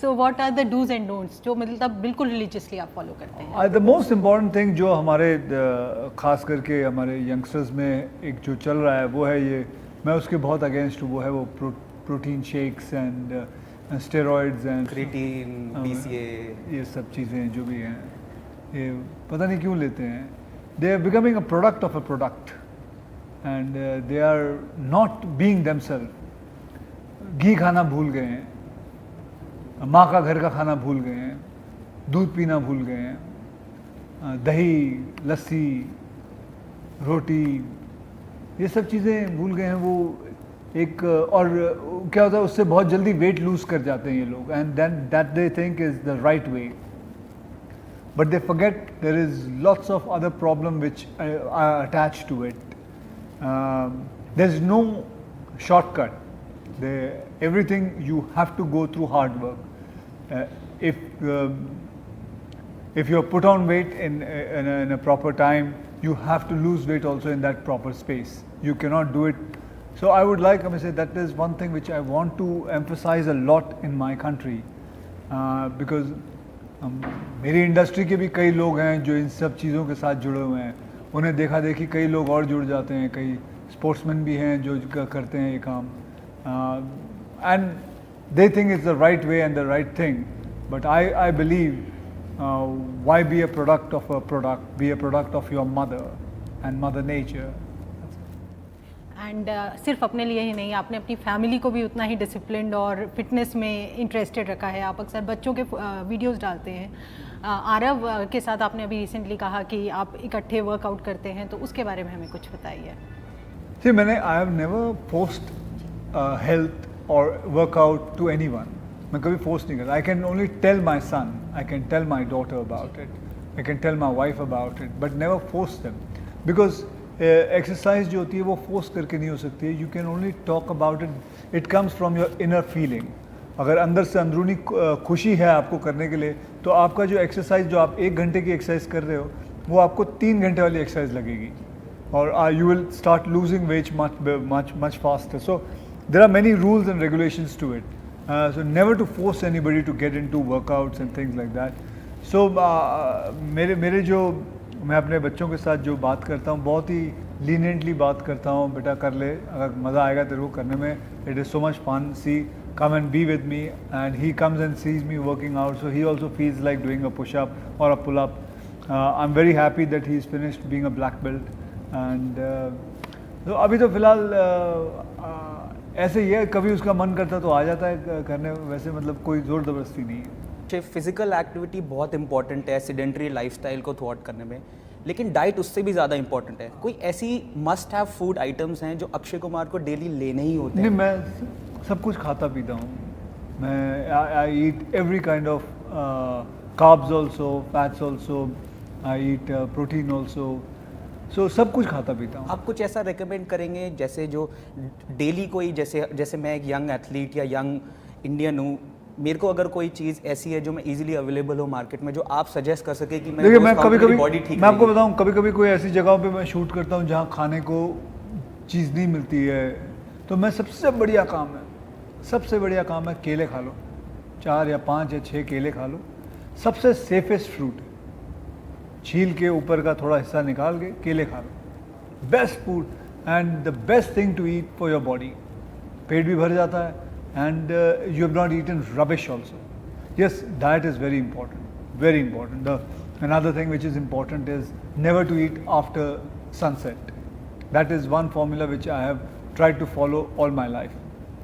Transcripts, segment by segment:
So what are the dos and don'ts जो मतलब बिल्कुल रिलीजियसली आप फॉलो करते हैं? द मोस्ट इम्पॉर्टेंट थिंग जो हमारे ख़ास करके हमारे यंगस्टर्स में एक जो चल रहा है वो है ये, मैं उसके बहुत अगेंस्ट हूँ, वो है वो protein shakes and steroids and creatine, BCA, ये सब चीज़ें जो भी हैं, ये पता नहीं क्यों लेते हैं. They are becoming a product of a product and they are not being themselves. घी खाना भूल गए हैं, माँ का घर का खाना भूल गए हैं, दूध पीना भूल गए हैं, दही, लस्सी, रोटी, ये सब चीज़ें भूल गए हैं. वो एक और क्या होता है, उससे बहुत जल्दी वेट लूज कर जाते हैं ये लोग, and then that they think is the right way, but they forget there is lots of other problem which are attached to it. There is no shortcut. Everything you have to go through hard work. If you're put on weight in a proper time, you have to lose weight also in that proper space. You cannot do it. So I would like, I mean, say that is one thing which I want to emphasize a lot in my country, because मेरी industry के भी कई लोग हैं जो इन सब चीज़ों के साथ जुड़े हुए हैं. उन्हें देखा देखी कई लोग और जुड़ जाते हैं, कई स्पोर्ट्समैन भी हैं जो करते हैं ये काम. And they think it's the right way and the right thing, but I believe why be a product of a product? Be a product of your mother and mother nature. And सिर्फ अपने लिए ही नहीं, आपने अपनी family को भी उतना ही disciplined और फिटनेस में इंटरेस्टेड रखा है. आप अक्सर बच्चों के वीडियोस डालते हैं. आरव के साथ आपने अभी रिसेंटली कहा कि आप इकट्ठे वर्कआउट करते हैं, तो उसके बारे में हमें कुछ बताइए. See, I have never forced health or workout to anyone. मैं कभी force नहीं करता. I can only tell my son, I can tell my daughter about it, I can tell my wife about it, but never force them, because exercise जो होती है वो force करके नहीं हो सकती है. You can only talk about it. It comes from your inner feeling. अगर अंदर से अंदरूनी खुशी है आपको करने के लिए, तो आपका जो एक्सरसाइज, जो आप 1 घंटे की एक्सरसाइज कर रहे हो, वो आपको 3 घंटे वाली एक्सरसाइज लगेगी, और you will start losing weight much faster. So there are many rules and regulations to it. So never to force anybody to get into workouts and things like that. So मेरे जो मैं अपने बच्चों के साथ जो बात करता हूँ, बहुत ही लीनियंटली बात करता हूँ. बेटा कर ले, अगर मज़ा आएगा तेरे को करने में. It is so much fun. See, come and be with me. And he comes and sees me working out, so he also feels like doing a push-up or a pull-up. I'm very happy that he's finished being a black belt. And तो अभी तो फ़िलहाल ऐसे ही है, कभी उसका मन करता तो आ जाता है करने. वैसे मतलब कोई ज़ोर ज़बरदस्ती नहीं है. फिजिकल एक्टिविटी बहुत इंपॉर्टेंट है सेडेंटरी लाइफस्टाइल को थ्वाट करने में, लेकिन डाइट उससे भी ज़्यादा इंपॉर्टेंट है. कोई ऐसी मस्ट हैव फूड आइटम्स हैं जो अक्षय कुमार को डेली लेने ही होते हैं? नहीं, मैं सब कुछ खाता पीता हूँ. मैं I eat every kind of carbs also, fats also, I eat protein also. So सब कुछ खाता पीता हूँ. आप कुछ ऐसा रेकमेंड करेंगे जैसे जो डेली कोई, जैसे मैं एक यंग एथलीट या यंग इंडियन हूँ, मेरे को अगर कोई चीज़ ऐसी है जो मैं इजीली अवेलेबल हो मार्केट में, जो आप सजेस्ट कर सके कि देखिए, मैं कभी बॉडी ठीक, मैं आपको बताऊँ, कभी कभी कोई ऐसी जगहों पे मैं शूट करता हूँ जहाँ खाने को चीज़ नहीं मिलती है, तो मैं सबसे बढ़िया काम है केले खा लो. 4 या 5 या 6 केले खा लो. सबसे सेफेस्ट फ्रूट है. छील के ऊपर का थोड़ा हिस्सा निकाल के केले खा लो. Best food and the best thing to eat for your body. पेट भी भर जाता है, and you have not eaten rubbish also. Yes, diet is very important, very important. The another thing which is important is never to eat after sunset. That is one formula which I have tried to follow all my life.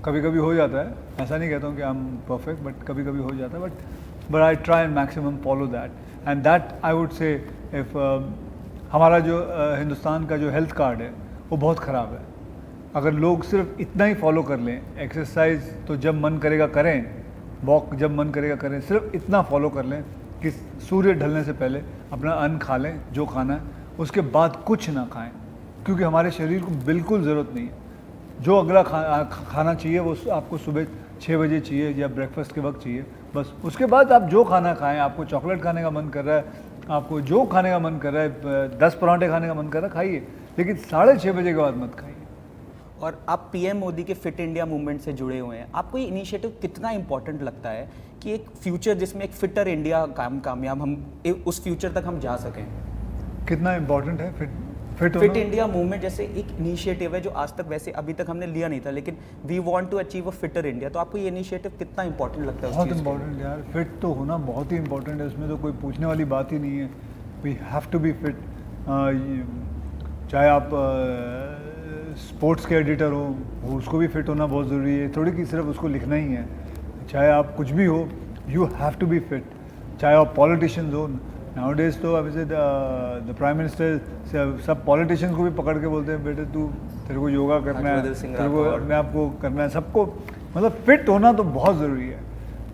कभी कभी हो जाता है, ऐसा नहीं कहता हूँ कि आई एम परफेक्ट, बट कभी कभी हो जाता है, but I try and maximum follow that. And that I would say, if हमारा जो हिंदुस्तान का जो हेल्थ कार्ड है वो बहुत ख़राब है. अगर लोग सिर्फ इतना ही फॉलो कर लें, एक्सरसाइज तो जब मन करेगा करें, वॉक जब मन करेगा करें, सिर्फ इतना फॉलो कर लें कि सूर्य ढलने से पहले अपना अन्न खा लें जो खाना है, उसके बाद कुछ ना खाएं, क्योंकि हमारे शरीर को बिल्कुल ज़रूरत नहीं है. जो अगला खाना चाहिए वो आपको सुबह 6 बजे चाहिए या ब्रेकफास्ट के वक्त चाहिए, बस. उसके बाद आप जो खाना खाएं, आपको चॉकलेट खाने का मन कर रहा है, आपको जो खाने का मन कर रहा है, 10 पराठे खाने का मन कर रहा है, खाइए, लेकिन 6:30 बजे के बाद मत खाइए. और आप पीएम मोदी के फिट इंडिया मूवमेंट से जुड़े हुए हैं, आपको ये इनिशिएटिव कितना इंपॉर्टेंट लगता है कि एक फ्यूचर जिसमें एक फिटर इंडिया कामयाब हम उस फ्यूचर तक हम जा सकें? कितना इम्पोर्टेंट है फिट फिट होना? इंडिया मूवमेंट जैसे एक इनिशिएटिव है जो आज तक वैसे अभी तक हमने लिया नहीं था, लेकिन we want to achieve a fitter India, तो आपको ये इनिशिएटिव कितना इंपॉर्टेंट लगता है उस बहुत चीज़ के लिए? इम्पोर्टेंट यार, फिट तो होना बहुत ही इम्पोर्टेंट है, उसमें तो कोई पूछने वाली बात ही नहीं है। We have to be fit. चाहे आप स्पोर्ट्स के एडिटर हो, उसको भी फिट होना बहुत ज़रूरी है, थोड़ी कि सिर्फ उसको लिखना ही है। चाहे आप कुछ भी हो, you have to be fit. चाहे आप पॉलिटिशियंस हो, नाउडेज तो अब जैसे द प्राइम मिनिस्टर सब पॉलिटिशियंस को भी पकड़ के बोलते हैं, बेटे तू तेरे को योगा करना है, हर्षवर्धन सिंह तेरे को राठौड़। अपने आप को करना है, सबको मतलब फिट होना तो बहुत ज़रूरी है।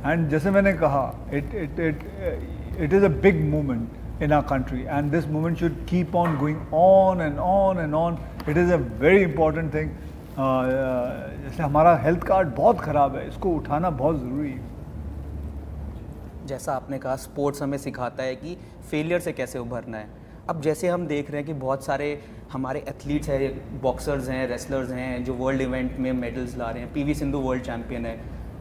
एंड जैसे मैंने कहा, it is a big movement in our country, and this movement should keep on going on and on and on. It is a very important thing. जैसे हमारा हेल्थ कार्ड बहुत ख़राब है, इसको उठाना बहुत ज़रूरी है। जैसा आपने कहा, स्पोर्ट्स हमें सिखाता है कि फेलियर से कैसे उभरना है। अब जैसे हम देख रहे हैं कि बहुत सारे हमारे एथलीट्स हैं, बॉक्सर्स हैं, रेसलर्स हैं, जो वर्ल्ड इवेंट में मेडल्स ला रहे हैं। पीवी सिंधु वर्ल्ड चैंपियन है।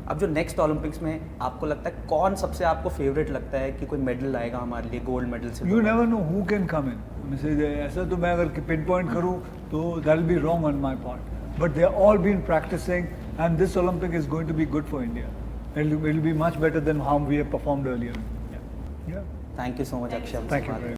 अब जो नेक्स्ट ओलंपिक्स में आपको लगता है कौन सबसे आपको फेवरेट लगता है कि कोई मेडल लाएगा हमारे लिए, गोल्ड मेडल से? You never know who can come in. ऐसा तो मैं अगर पिन पॉइंट करूँ तो that will be wrong on my part, but they are all been practising and this Olympic is going to be good for India. It will be much better than how we have performed earlier. Yeah. Thank you so much Akshay. Thank you very much.